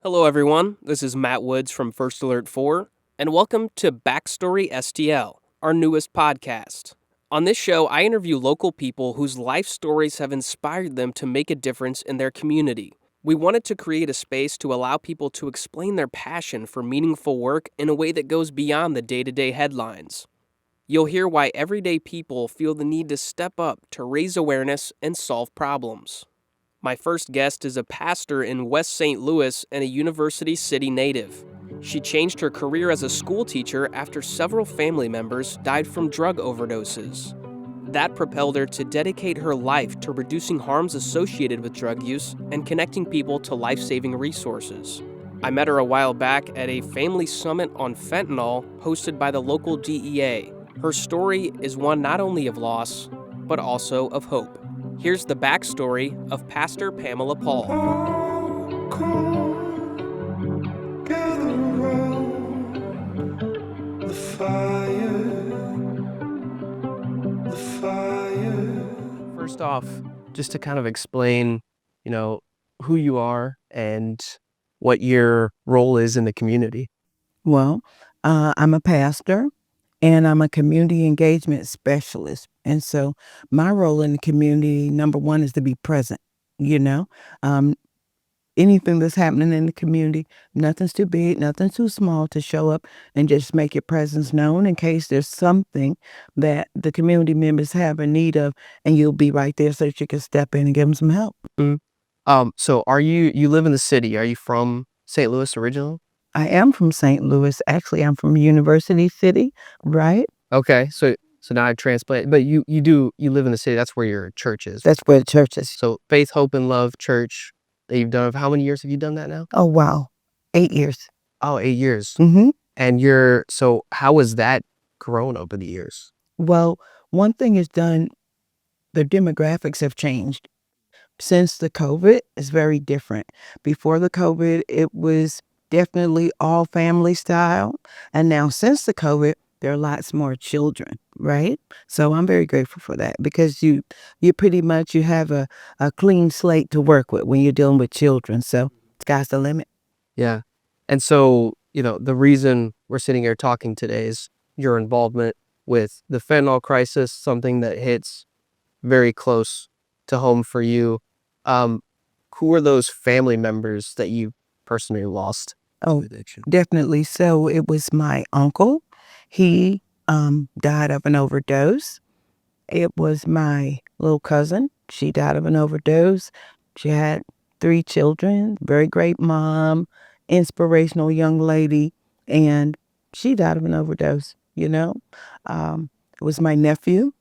Hello, everyone. This is Matt Woods from First Alert 4, and welcome to Backstory STL, our newest podcast. On this show, I interview local people whose life stories have inspired them to make a difference in their community. We wanted to create a space to allow people to explain their passion for meaningful work in a way that goes beyond the day-to-day headlines. You'll hear why everyday people feel the need to step up to raise awareness and solve problems. My first guest is a pastor in West St. Louis and a University City native. She changed her career as a school teacher after several family members died from drug overdoses. That propelled her to dedicate her life to reducing harms associated with drug use and connecting people to life-saving resources. I met her a while back at a family summit on fentanyl hosted by the local DEA. Her story is one not only of loss, but also of hope. Here's the backstory of Pastor Pamela Paul. First off, just to kind of explain, who you are and what your role is in the community. Well, I'm a pastor and I'm a community engagement specialist. And so my role in the community, number one, is to be present. You know, um, Anything that's happening in the community, nothing's too big, nothing's too small to show up and just make your presence known in case there's something that the community members have a need of, and you'll be right there so that you can step in and give them some help. So you live in the city? Are you from St. Louis originally? I am from St. Louis. Actually, I'm from University City, right? Okay, so now I transplant, but you live in the city. That's where your church is. That's where the church is. So Faith, Hope, and Love Church that you've done. How many years have you done that now? Oh, wow. 8 years. Oh, 8 years. Mm-hmm. And so how has that grown over the years? Well, one thing is done, the demographics have changed. Since the COVID, it's very different. Before the COVID, it was definitely all family style. And now since the COVID, there are lots more children, right? So I'm very grateful for that because you pretty much, you have a clean slate to work with when you're dealing with children. So sky's the limit. Yeah. And so, the reason we're sitting here talking today is your involvement with the fentanyl crisis, something that hits very close to home for you. Who are those family members that you personally lost? Oh, definitely. So it was my uncle. He died of an overdose. It was my little cousin. She died of an overdose. She had 3 children, very great mom, inspirational young lady, and she died of an overdose. It was my nephew.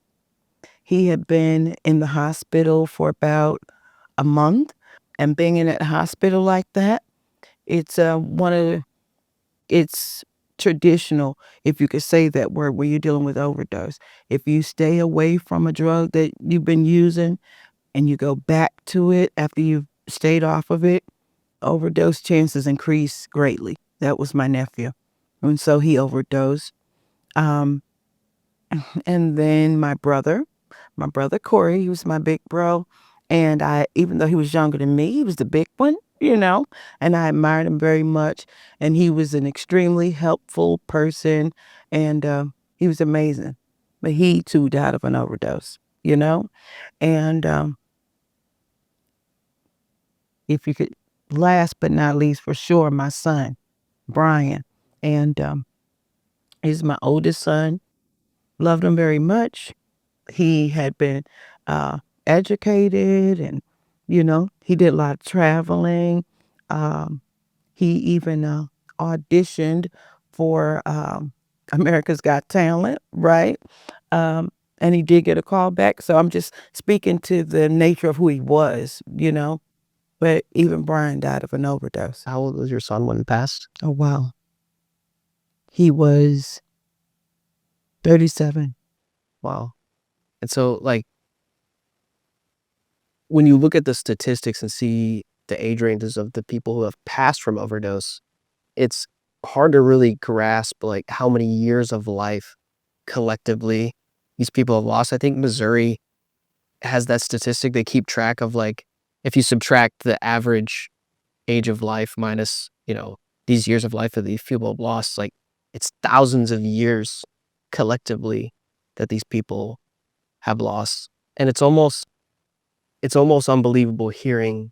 He had been in the hospital for about a month, and being in that hospital like that, it's it's traditional, if you could say that word, where you're dealing with overdose. If you stay away from a drug that you've been using and you go back to it after you've stayed off of it, overdose chances increase greatly. That was my nephew. And so he overdosed. Um, and then my brother Corey, he was my big bro. And even though he was younger than me, he was the big one, and I admired him very much. And he was an extremely helpful person, and he was amazing. But he too died of an overdose. And if you could, last but not least, for sure, my son, Brian. And he's my oldest son. Loved him very much. He had been educated, and he did a lot of traveling. He even auditioned for America's Got Talent, right? And he did get a call back. So I'm just speaking to the nature of who he was. But even Brian died of an overdose. How old was your son when he passed? Oh, wow. He was 37. Wow. And so, when you look at the statistics and see the age ranges of the people who have passed from overdose, it's hard to really grasp how many years of life collectively these people have lost. I think Missouri has that statistic. They keep track of if you subtract the average age of life minus, these years of life that these people have lost, like it's thousands of years collectively that these people have lost. And it's almost unbelievable hearing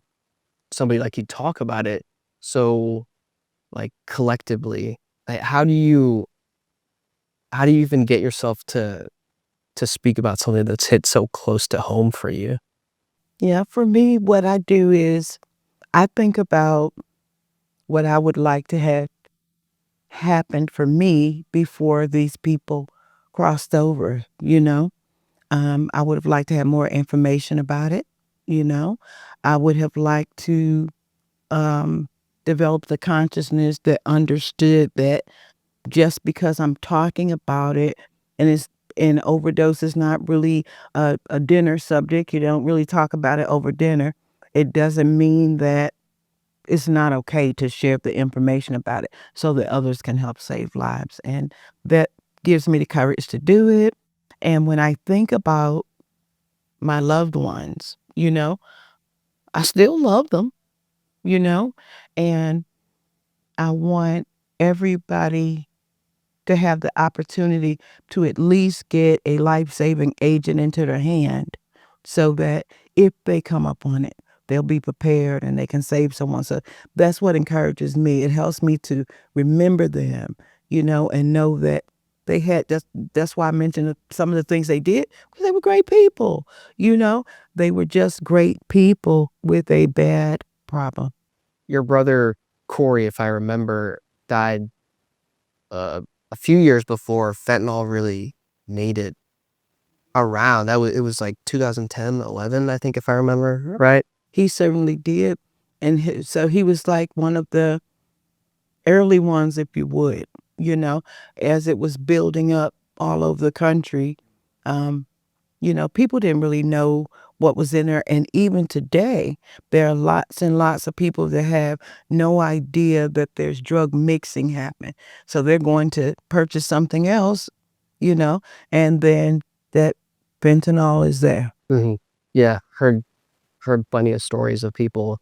somebody like you talk about it so like collectively. Like, how do you even get yourself to speak about something that's hit so close to home for you? Yeah, for me, what I do is I think about what I would like to have happened for me before these people crossed over, you know? I would have liked to have more information about it, you know? I would have liked to um, develop the consciousness that understood that just because I'm talking about it and it's and overdose is not really a dinner subject, you don't really talk about it over dinner, it doesn't mean that it's not okay to share the information about it so that others can help save lives. And that gives me the courage to do it. And when I think about my loved ones, I still love them, you know, and I want everybody to have the opportunity to at least get a life-saving agent into their hand so that if they come up on it, they'll be prepared and they can save someone. So that's what encourages me. It helps me to remember them, and know that they had that's why I mentioned some of the things they did because they were great people, you know. They were just great people with a bad problem. Your brother Corey, if I remember, died uh, a few years before fentanyl really made it around. It was like 2010, 11, I think, if I remember right. He certainly did. And so he was like one of the early ones, if you would, as it was building up all over the country. Um, people didn't really know what was in there. And even today, there are lots and lots of people that have no idea that there's drug mixing happening. So they're going to purchase something else, you know, and then that fentanyl is there. Hmm. Yeah, heard plenty of stories of people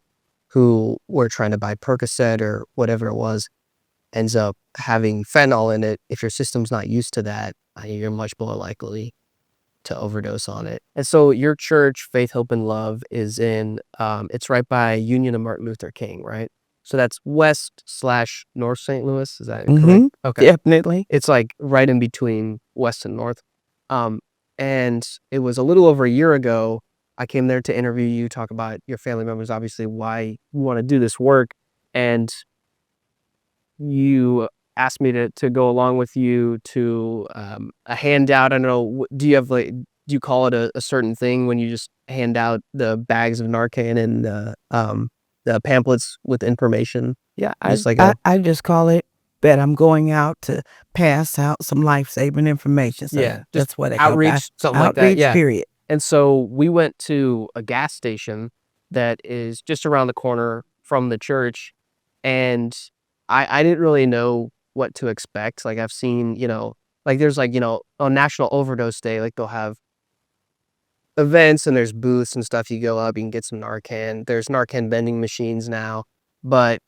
who were trying to buy Percocet or whatever it was, ends up having fentanyl in it. If your system's not used to that, you're much more likely to overdose on it. And so your church, Faith, Hope, and Love, is it's right by Union of Martin Luther King, right? So that's west/north St. Louis. Is that correct? Mm-hmm. Okay. Definitely. It's like right in between west and north. Um, and it was a little over a year ago. I came there to interview you, talk about your family members, obviously why you want to do this work. And you asked me to go along with you to a handout. I don't know. Do you have do you call it a certain thing when you just hand out the bags of Narcan and the pamphlets with information? Yeah, Just like I just call it that I'm going out to pass out some life-saving information. So yeah, just that's what I call it. outreach, something like that. Outreach, Yeah. period. And so we went to a gas station that is just around the corner from the church, and I didn't really know what to expect. Like I've seen, like there's like, on National Overdose Day, like they'll have events and there's booths and stuff. You go up, you can get some Narcan. There's Narcan vending machines now, but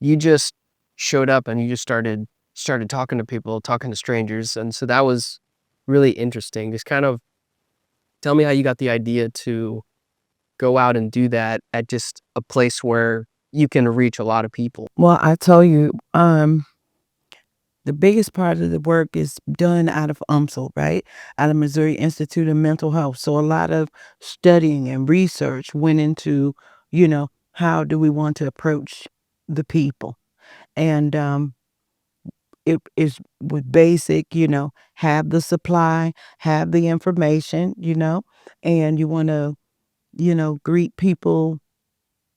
you just showed up and you just started talking to people, talking to strangers, and so that was really interesting. Just kind of tell me how you got the idea to go out and do that at just a place where you can reach a lot of people. Well, I tell you, the biggest part of the work is done out of UMSL, right? Out of Missouri Institute of Mental Health. So a lot of studying and research went into, how do we want to approach the people? And it is with basic, have the supply, have the information, and you want to, greet people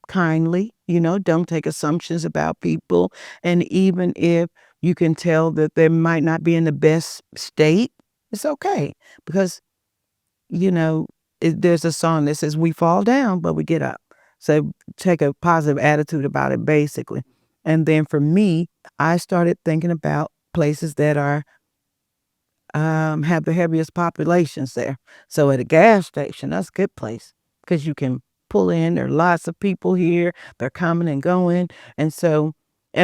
kindly, don't take assumptions about people. And even if you can tell that they might not be in the best state, it's okay because, there's a song that says we fall down, but we get up. So take a positive attitude about it, basically. And then for me, I started thinking about places that are have the heaviest populations there. So at a gas station, that's a good place because you can pull in. There are lots of people here. They're coming and going. And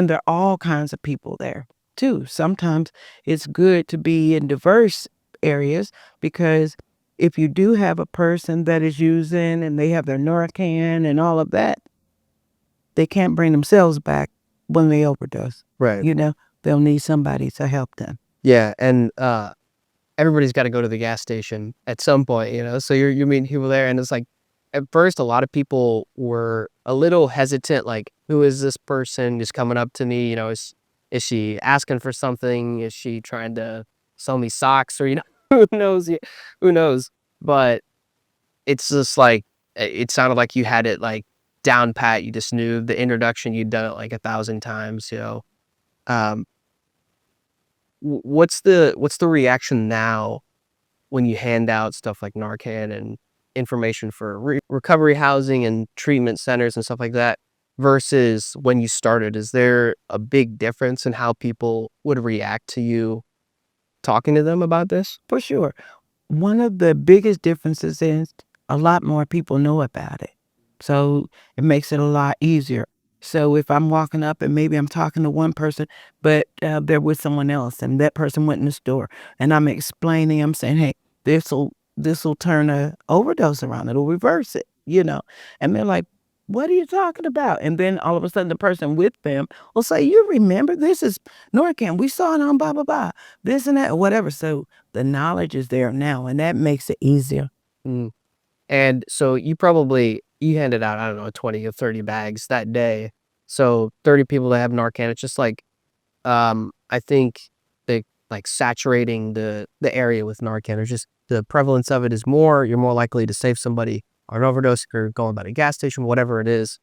there are all kinds of people there too. Sometimes it's good to be in diverse areas because if you do have a person that is using and they have their Narcan and all of that, they can't bring themselves back when they overdose. Right. They'll need somebody to help them. Yeah, and everybody's got to go to the gas station at some point, So you're meeting people there, and it's like at first a lot of people were a little hesitant, like, who is this person just coming up to me? Is she asking for something? Is she trying to sell me socks? Or who knows? Who knows? But it's just like it sounded like you had it like down pat. You just knew the introduction. You'd done it like 1,000 times. Um, what's the reaction now when you hand out stuff like Narcan and information for recovery housing and treatment centers and stuff like that versus when you started? Is there a big difference in how people would react to you talking to them about this? For sure. One of the biggest differences is a lot more people know about it. So it makes it a lot easier. So if I'm walking up and maybe I'm talking to one person, but they're with someone else and that person went in the store and I'm explaining, I'm saying, hey, this will turn a overdose around. It'll reverse it. And they're like, what are you talking about? And then all of a sudden the person with them will say, you remember this is Norcan. We saw it on blah, blah, blah, this and that, or whatever. So the knowledge is there now, and that makes it easier. Mm. And so you handed out, I don't know, 20 or 30 bags that day. So 30 people that have Narcan, it's just like, I think they like saturating the area with Narcan. It's just the prevalence of it is more. You're more likely to save somebody on an overdose if you're going by a gas station, whatever it is.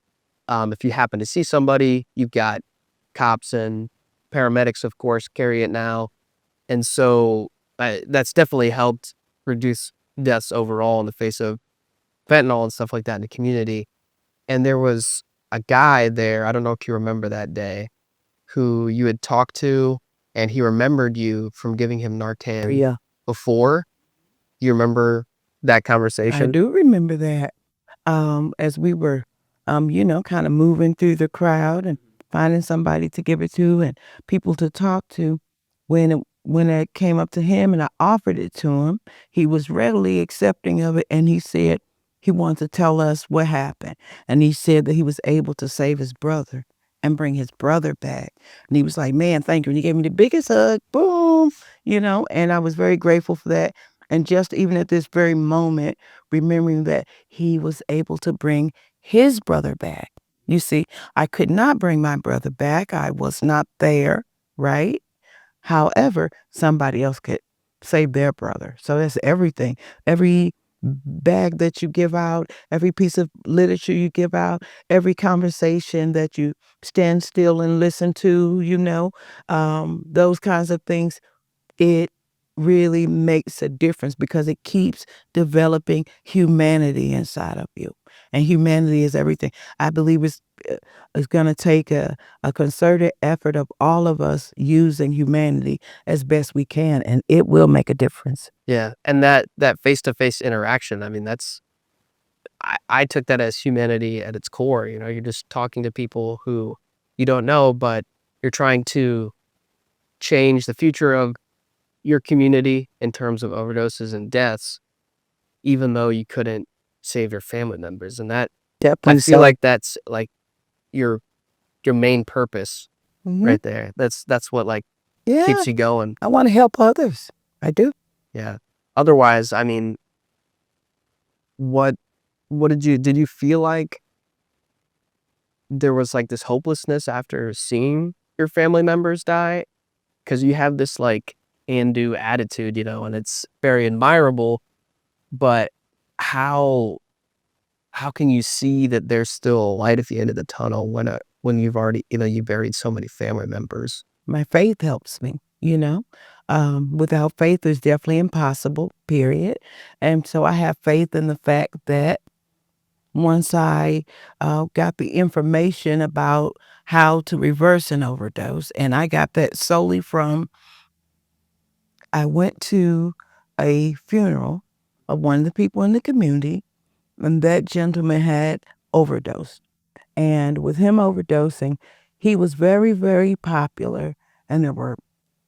If you happen to see somebody, you've got cops and paramedics, of course, carry it now. And so that's definitely helped reduce deaths overall in the face of fentanyl and stuff like that in the community. And there was a guy there, I don't know if you remember that day, who you had talked to, and he remembered you from giving him Narcan Yeah, before. You remember that I conversation? do remember that. As we were, kind of moving through the crowd and finding somebody to give it to and people to talk to, when it came up to him and I offered it to him, he was readily accepting of it, and he said he wanted to tell us what happened, and he said that he was able to save his brother and bring his brother back, and he was like, "Man, thank you," and he gave me the biggest hug, boom, and I was very grateful for that, and just even at this very moment, remembering that he was able to bring his brother back. You see, I could not bring my brother back. I was not there, right? However, somebody else could save their brother. So that's everything. Every bag that you give out, every piece of literature you give out, every conversation that you stand still and listen to, those kinds of things, it really makes a difference because it keeps developing humanity inside of you. And humanity is everything. I believe it's going to take a concerted effort of all of us using humanity as best we can, and it will make a difference. Yeah. And that face-to-face interaction, I mean, I took that as humanity at its core. You're just talking to people who you don't know, but you're trying to change the future of your community in terms of overdoses and deaths, even though you couldn't save your family members. And that, I Definitely feel so. like that's like your main purpose Mhm. right there. That's what like Yeah, keeps you going. I want to help others. I do. Yeah. Otherwise, I mean, what did you feel like there was like this hopelessness after seeing your family members die? Because you have this like can-do attitude, and it's very admirable. But how can you see that there's still light at the end of the tunnel when you've already you buried so many family members? My faith helps me. Without faith, it's definitely impossible, period. And so I have faith in the fact that once I got the information about how to reverse an overdose, and I got that solely from, I went to a funeral of one of the people in the community and that gentleman had overdosed. And with him overdosing, he was very, very popular, and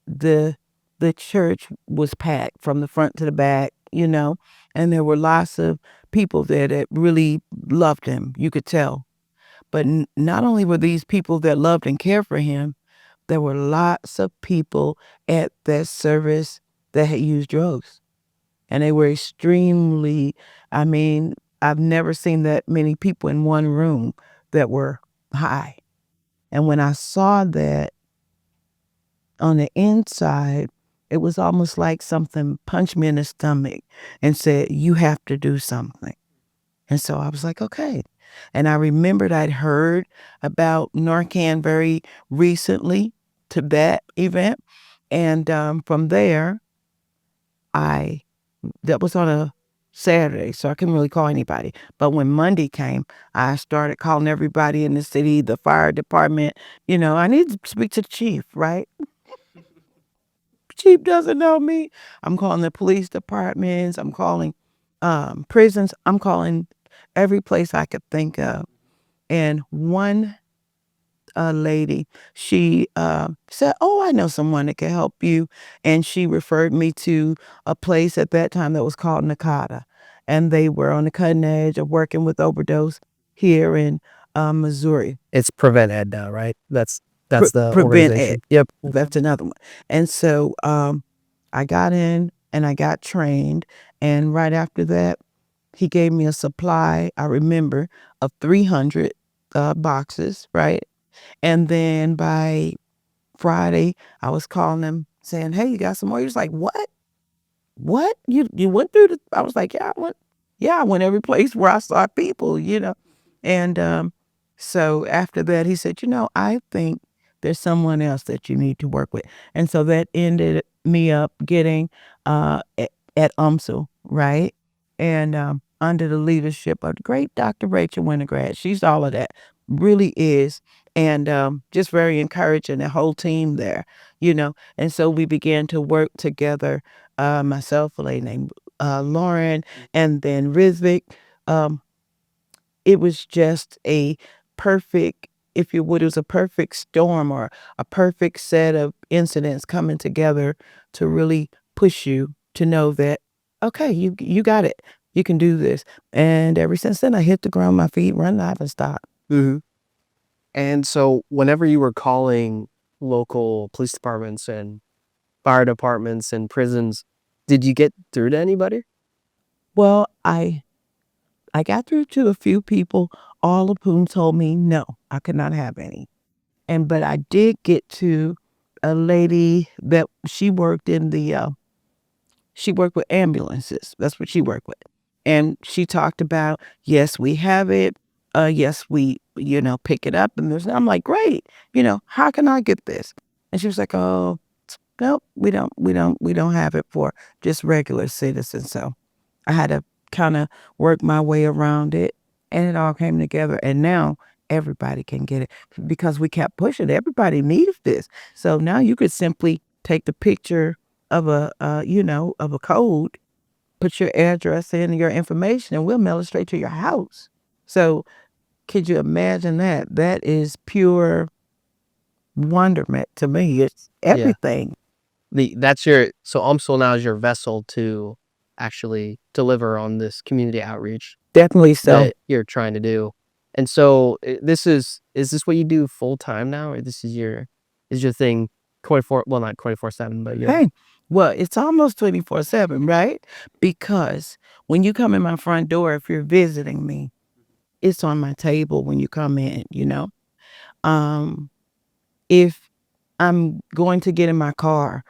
the the church was packed from the front to the back, and there were lots of people there that really loved him. You could tell. But not only were these people that loved and cared for him, there were lots of people at that service that had used drugs. And they were extremely, I mean, I've never seen that many people in one room that were high. And when I saw that on the inside, it was almost like something punched me in the stomach and said, "You have to do something." And so I was like, okay. And I remembered I'd heard about Narcan very recently to that event. And from there, I that was on a Saturday, so I couldn't really call anybody. But when Monday came, I started calling everybody in the city, the fire department. I need to speak to the chief, right? Chief doesn't know me. I'm calling the police departments. I'm calling prisons. I'm calling every place I could think of. And one lady, she said, "Oh, I know someone that can help you." And she referred me to a place at that time that was called Nakata. And they were on the cutting edge of working with overdose here in Missouri. It's Prevent Ed now, right? That's the Prevent It. organization. Yep. That's another one. And so I got in and I got trained. And right after that, he gave me a supply, I remember, of 300 boxes, right? And then by Friday, I was calling him saying, "Hey, you got some more?" He was like, "What? What? You went through the—" I was like, "Yeah, I went. Yeah, I went every place where I saw people." And so after that, he said, "I think there's someone else that you need to work with." And so that ended me up getting at UMSL, right? And under the leadership of the great Dr. Rachel Winograd. She's all of that, really is. And just very encouraging, the whole team there. And so we began to work together, myself, a lady named Lauren, and then Rizvik. Um, it was just a perfect, if you would, it was a perfect storm or a perfect set of incidents coming together to really push you to know that, okay, you got it. You can do this. And ever since then, I hit the ground, my feet run, I haven't stopped. Mm-hmm. And so whenever you were calling local police departments and fire departments and prisons, did you get through to anybody? Well, I got through to a few people, all of whom told me no, I could not have any. But I did get to a lady that she worked with ambulances. That's what she worked with. And she talked about, yes, we have it. Yes, we, pick it up. I'm like, great. How can I get this? And she was like, oh, nope, we don't have it for just regular citizens. So I had to kind of work my way around it, and it all came together. And now everybody can get it because we kept pushing. Everybody needed this. So now you could simply take the picture of of a code, put your address in, your information, and we'll mail it straight to your house. So could you imagine that? That is pure wonderment to me. It's Yeah. everything. So UMSL now is your vessel to actually deliver on this community outreach Definitely so. that you're trying to do. And so is this what you do full time now, or this is your thing 24, well, not 24/7, but Hey, well, it's almost 24/7, right? Because when you come in my front door, if you're visiting me, it's on my table when you come in. Um, if I'm going to get in my car,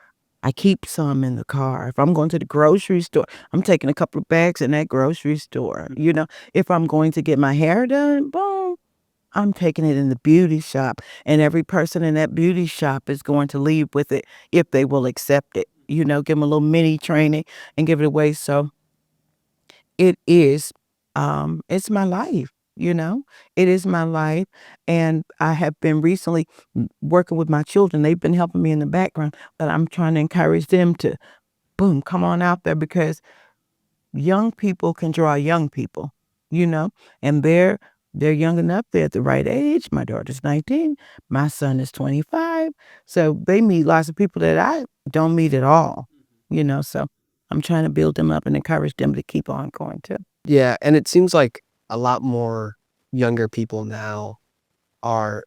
I keep some in the car. If I'm going to the grocery store, I'm taking a couple of bags in that grocery store. If I'm going to get my hair done, boom, I'm taking it in the beauty shop, and every person in that beauty shop is going to leave with it if they will accept it. Give them a little mini training and give it away. So it is, it's my life. It is my life. And I have been recently working with my children. They've been helping me in the background, but I'm trying to encourage them to, boom, come on out there because young people can draw young people. you know, and they're young enough, they're at the right age. My daughter's 19, my son is 25. So they meet lots of people that I don't meet at all, so I'm trying to build them up and encourage them to keep on going too. Yeah, and it seems like a lot more younger people now are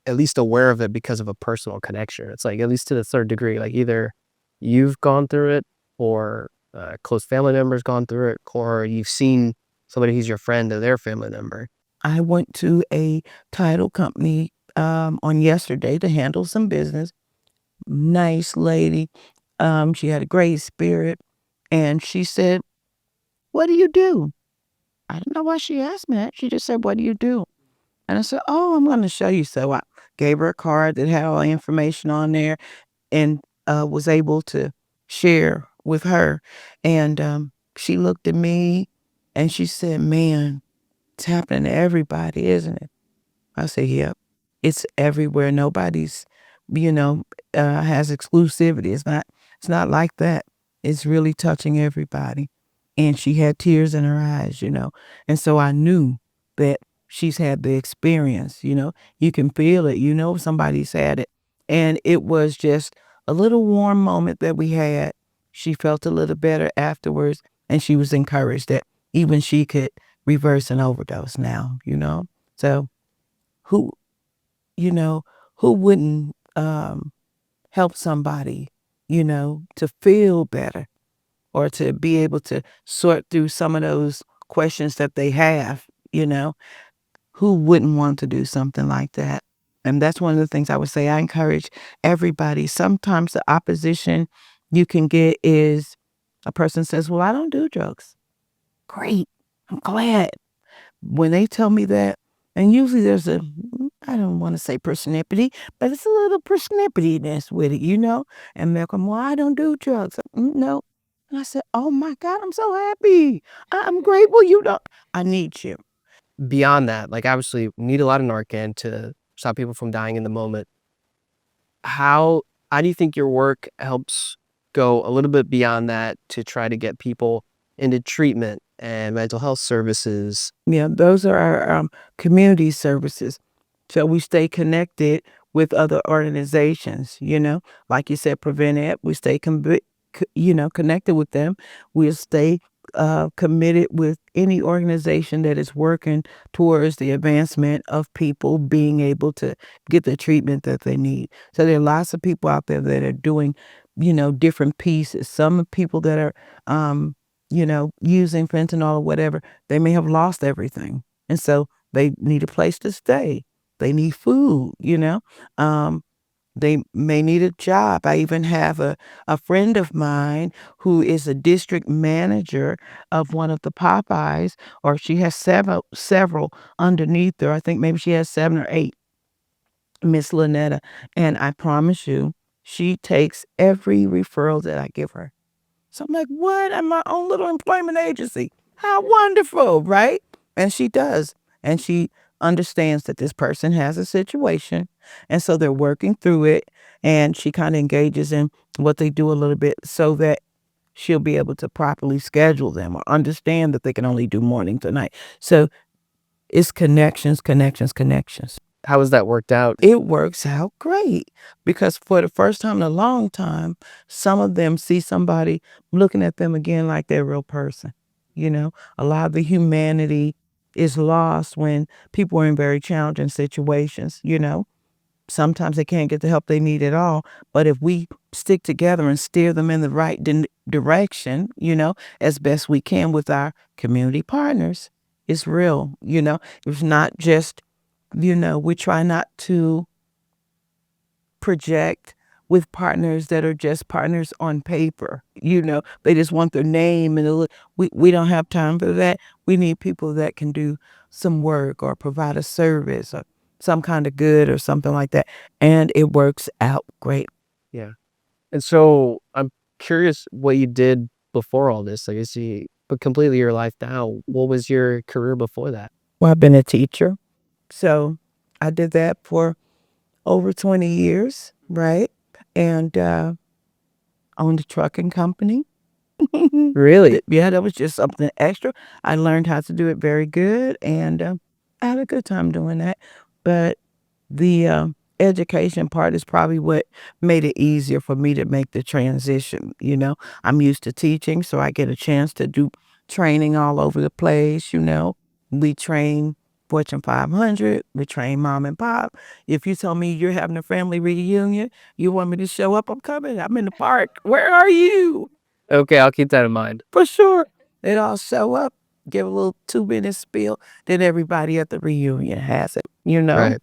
at least aware of it because of a personal connection. It's like at least to the third degree, like either you've gone through it or a close family member's gone through it, or you've seen somebody who's your friend or their family member. I went to a title company on yesterday to handle some business. Nice lady. She had a great spirit. And she said, "What do you do?" I don't know why she asked me that. She just said, "What do you do?" And I said, "Oh, I'm going to show you." So I gave her a card that had all the information on there and was able to share with her. And she looked at me and she said, "Man, it's happening to everybody, isn't it?" I say, "Yep, it's everywhere. Nobody's, you know, has exclusivity. It's not like that. It's really touching everybody." And she had tears in her eyes. And so I knew that she's had the experience. You can feel it, somebody's had it. And it was just a little warm moment that we had. She felt a little better afterwards, and she was encouraged that even she could reverse an overdose now. So who you know who wouldn't help somebody to feel better or to be able to sort through some of those questions that they have. Who wouldn't want to do something like that? And that's one of the things I would say I encourage everybody. Sometimes the opposition you can get is a person says, "Well, I don't do drugs." Great, I'm glad. When they tell me that, and usually there's I don't want to say persnippety, but it's a little persnippetyness with it. And they'll come, "Well, I don't do drugs." No. And I said, "Oh my God, I'm so happy. I'm grateful you don't." I need you. Beyond that, like obviously we need a lot of Narcan to stop people from dying in the moment. How how do you think your work helps go a little bit beyond that to try to get people into treatment and mental health services? Yeah, those are our community services. So we stay connected with other organizations. Like you said, Prevent It, we stay connected with them. We'll stay committed with any organization that is working towards the advancement of people being able to get the treatment that they need. So there are lots of people out there that are doing different pieces. Some people that are, using fentanyl or whatever, they may have lost everything. And so they need a place to stay. They need food. Um, they may need a job. I even have a friend of mine who is a district manager of one of the Popeyes, or she has several underneath her. I think maybe she has 7 or 8, Miss Lynetta. And I promise you, she takes every referral that I give her. So I'm like, "What? I'm my own little employment agency. How wonderful," right? And she does. And she understands that this person has a situation. And so they're working through it. And she kind of engages in what they do a little bit so that she'll be able to properly schedule them or understand that they can only do morning to night. So it's connections, connections, connections. How has that worked out? It works out great because for the first time in a long time, some of them see somebody looking at them again like they're a real person. A lot of the humanity is lost when people are in very challenging situations. Sometimes they can't get the help they need at all. But if we stick together and steer them in the right direction, as best we can with our community partners, it's real. It's not just, we try not to project with partners that are just partners on paper. They just want their name and we don't have time for that. We need people that can do some work or provide a service or some kind of good or something like that. And it works out great. Yeah. And so I'm curious what you did before all this. Like, is you but completely your life now. What was your career before that? Well, I've been a teacher. So I did that for over 20 years, right? And owned a trucking company. Really? Yeah, that was just something extra. I learned how to do it very good, and I had a good time doing that. But the education part is probably what made it easier for me to make the transition. I'm used to teaching, so I get a chance to do training all over the place. We train Fortune 500, we train mom and pop. If you tell me you're having a family reunion, you want me to show up, I'm coming. I'm in the park. Where are you? Okay, I'll keep that in mind. For sure. They'd all show up, give a little 2 minute spiel, then everybody at the reunion has it. Right.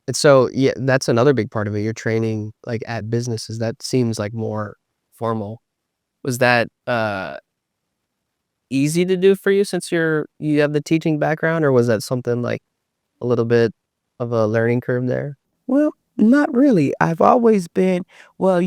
And so, yeah, that's another big part of it. You're training, like, at businesses. That seems, like, more formal. Was that, easy to do for you since you have the teaching background, or was that something, like, a little bit of a learning curve there? Well, not really. I've always been, well,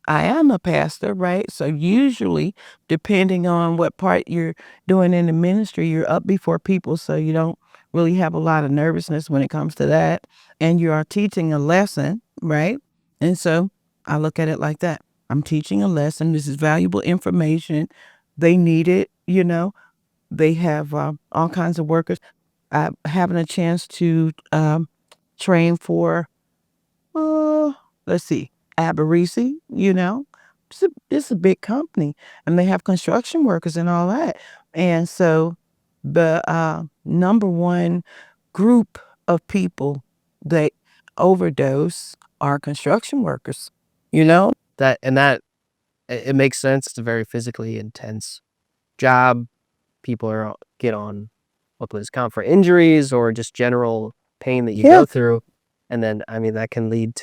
I am a pastor, right? So usually, depending on what part you're doing in the ministry, you're up before people. So you don't really have a lot of nervousness when it comes to that. And you are teaching a lesson, right? And so I look at it like that. I'm teaching a lesson. This is valuable information. They need it. They have all kinds of workers. Having a chance to train for uh, let's see, Alberici. It's a big company, and they have construction workers and all that. And so the number one group of people that overdose are construction workers, you know? That it makes sense. It's a very physically intense job. People get on workman's comp for injuries or just general pain that you Yeah. go through, and then, I mean, that can lead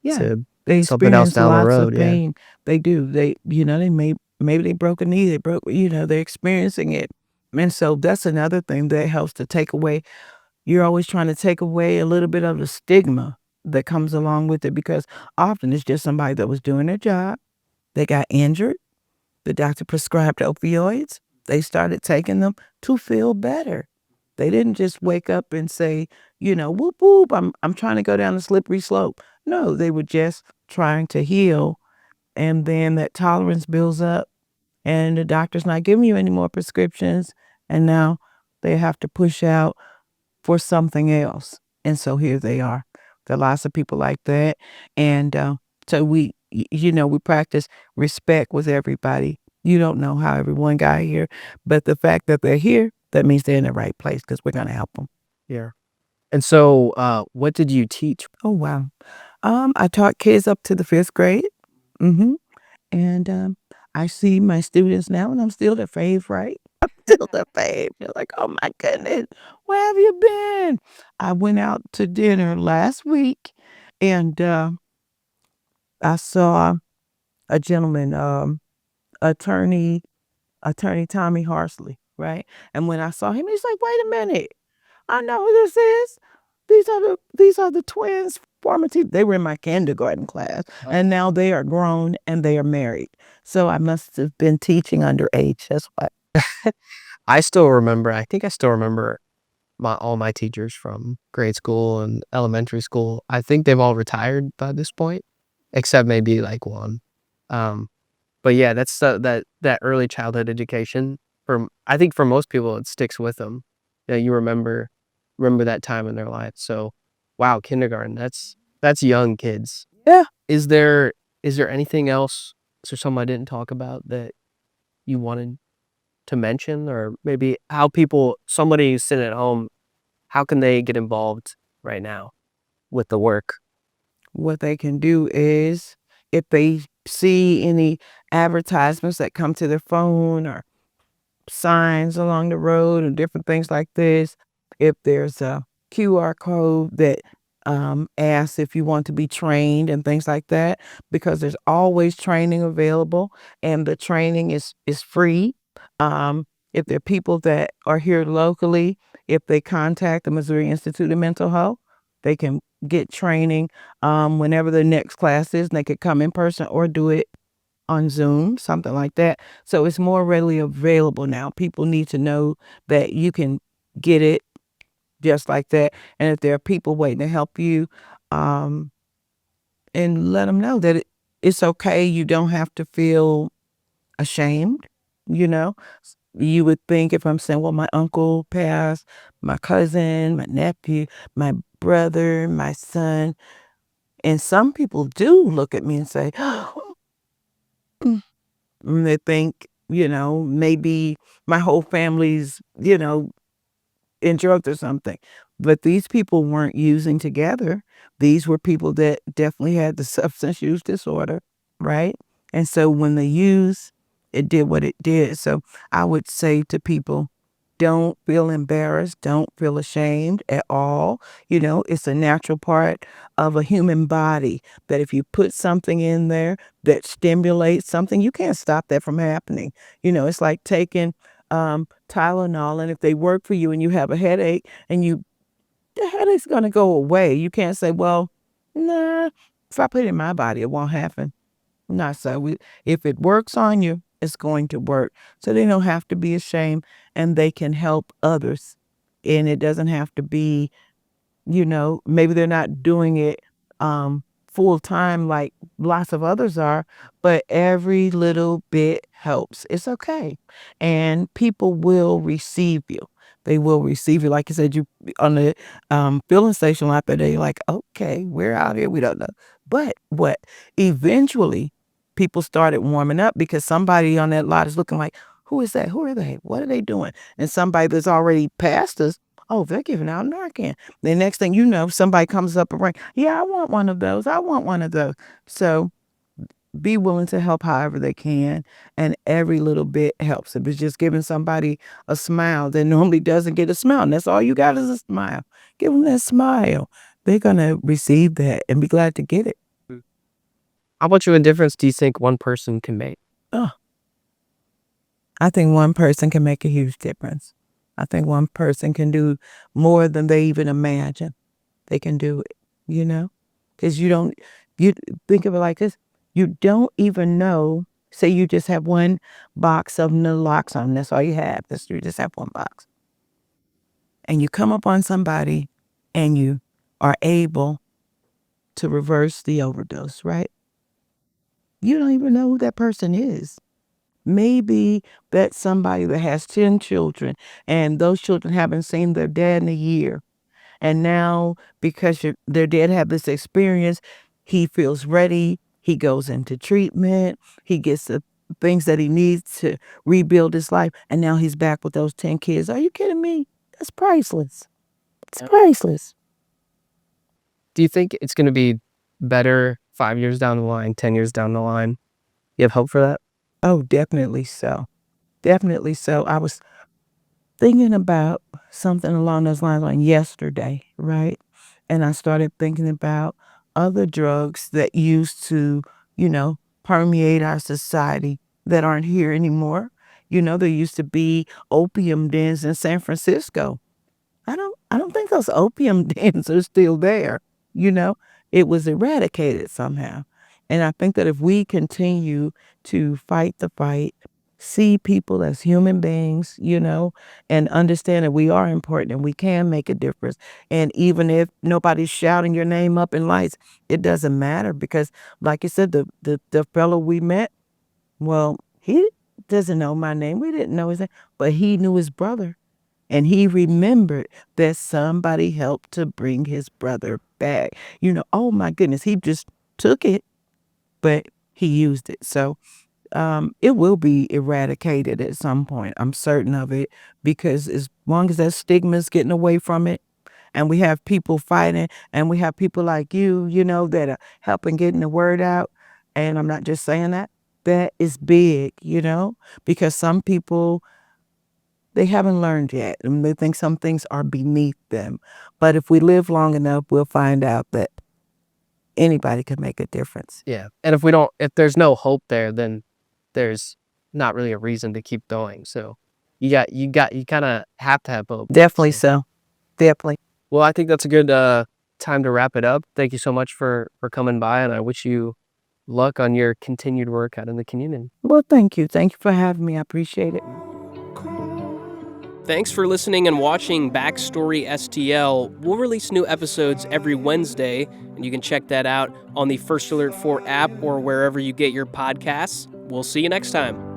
Yeah. to They something else experience down the lots of road, yeah. pain. They do. Maybe they broke a knee, they're experiencing it. And so that's another thing that helps to take away. You're always trying to take away a little bit of the stigma that comes along with it, because often it's just somebody that was doing their job. They got injured. The doctor prescribed opioids. They started taking them to feel better. They didn't just wake up and say, whoop whoop, I'm trying to go down a slippery slope. No, they were just trying to heal, and then that tolerance builds up, and the doctor's not giving you any more prescriptions, and now they have to push out for something else. And so here they are. There are lots of people like that. And so we practice respect with everybody. You don't know how everyone got here, but the fact that they're here, that means they're in the right place, because we're going to help them. Yeah. And so, what did you teach? Oh, wow. I taught kids up to the 5th grade. Mm-hmm. And I see my students now, and I'm still their favorite. I'm still their fave. They're like, oh my goodness, where have you been? I went out to dinner last week, and I saw a gentleman, attorney, attorney Tommy Harsley, right? And when I saw him, he's like, wait a minute, I know who this is. These are the twins, former teachers. They were in my kindergarten class, and now they are grown and they are married. So I must have been teaching underage. That's why. I think I still remember all my teachers from grade school and elementary school. I think they've all retired by this point, except maybe, like, one. Um, but yeah, that's that early childhood education, I think for most people, it sticks with them. Yeah, you remember that time in their life. So, wow, kindergarten, that's young kids. Yeah. Is there anything else? Is there something I didn't talk about that you wanted to mention, or maybe how somebody who's sitting at home, how can they get involved right now with the work? What they can do is, if they see any advertisements that come to their phone, or signs along the road and different things like this. If there's a QR code that asks if you want to be trained and things like that, because there's always training available, and the training is free. If there are people that are here locally, if they contact the Missouri Institute of Mental Health, they can get training whenever the next class is, and they could come in person or do it on Zoom, something like that. So it's more readily available now. People need to know that you can get it just like that. And if there are people waiting to help you, um, and let them know that it's okay. You don't have to feel ashamed, you know? You would think if I'm saying, well, my uncle passed, my cousin, my nephew, my brother, my son, and some people do look at me and say, and they think, maybe my whole family's, in drugs or something. But these people weren't using together. These were people that definitely had the substance use disorder, right? And so when they use, it did what it did. So I would say to people, don't feel embarrassed. Don't feel ashamed at all. It's a natural part of a human body that if you put something in there that stimulates something, you can't stop that from happening. It's like taking Tylenol, and if they work for you and you have a headache and the headache's going to go away. You can't say, well, nah, if I put it in my body, it won't happen. Not so. If it works on you, it's going to work. So they don't have to be ashamed, and they can help others. And it doesn't have to be, maybe they're not doing it full time like lots of others are, but every little bit helps. It's okay. And people will receive you. They will receive you. Like you said, you on the filling station lot that day, like, okay, we're out here. We don't know. But what? Eventually, people started warming up because somebody on that lot is looking like, who is that? Who are they? What are they doing? And somebody that's already passed us, oh, they're giving out Narcan. The next thing you know, somebody comes up and ring, yeah, I want one of those. I want one of those. So be willing to help however they can, and every little bit helps. If it's just giving somebody a smile that normally doesn't get a smile, and that's all you got is a smile, give them that smile. They're going to receive that and be glad to get it. How much of a difference do you think one person can make? Oh, I think one person can make a huge difference. I think one person can do more than they even imagine. They can do it, because you think of it like this. You don't even know, say you just have one box of naloxone. That's all you have. You just have one box. And you come upon somebody and you are able to reverse the overdose, right? You don't even know who that person is. Maybe that's somebody that has 10 children and those children haven't seen their dad in a year. And now, because their dad had this experience, he feels ready. He goes into treatment. He gets the things that he needs to rebuild his life. And now he's back with those 10 kids. Are you kidding me? That's priceless. It's priceless. Do you think it's going to be better 5 years down the line, 10 years down the line? You have hope for that? Oh, definitely so. Definitely so. I was thinking about something along those lines on yesterday, right? And I started thinking about other drugs that used to, permeate our society that aren't here anymore. There used to be opium dens in San Francisco. I don't think those opium dens are still there. You know, it was eradicated somehow. And I think that if we continue to fight the fight, see people as human beings, and understand that we are important and we can make a difference. And even if nobody's shouting your name up in lights, it doesn't matter because, like you said, the fellow we met, well, he doesn't know my name. We didn't know his name, but he knew his brother. And he remembered that somebody helped to bring his brother back. Oh my goodness, he just took it, but he used it. So it will be eradicated at some point. I'm certain of it because as long as that stigma is getting away from it, and we have people fighting, and we have people like you, that are helping getting the word out. And I'm not just saying that. That is big, because some people, they haven't learned yet, and they think some things are beneath them. But if we live long enough, we'll find out that anybody can make a difference. Yeah. And if there's no hope there, then there's not really a reason to keep going. So you kind of have to have hope. Definitely so. Definitely. Well, I think that's a good time to wrap it up. Thank you so much for coming by, and I wish you luck on your continued work out in the community. Well, thank you. Thank you for having me. I appreciate it. Thanks for listening and watching Backstory STL. We'll release new episodes every Wednesday, and you can check that out on the First Alert 4 app or wherever you get your podcasts. We'll see you next time.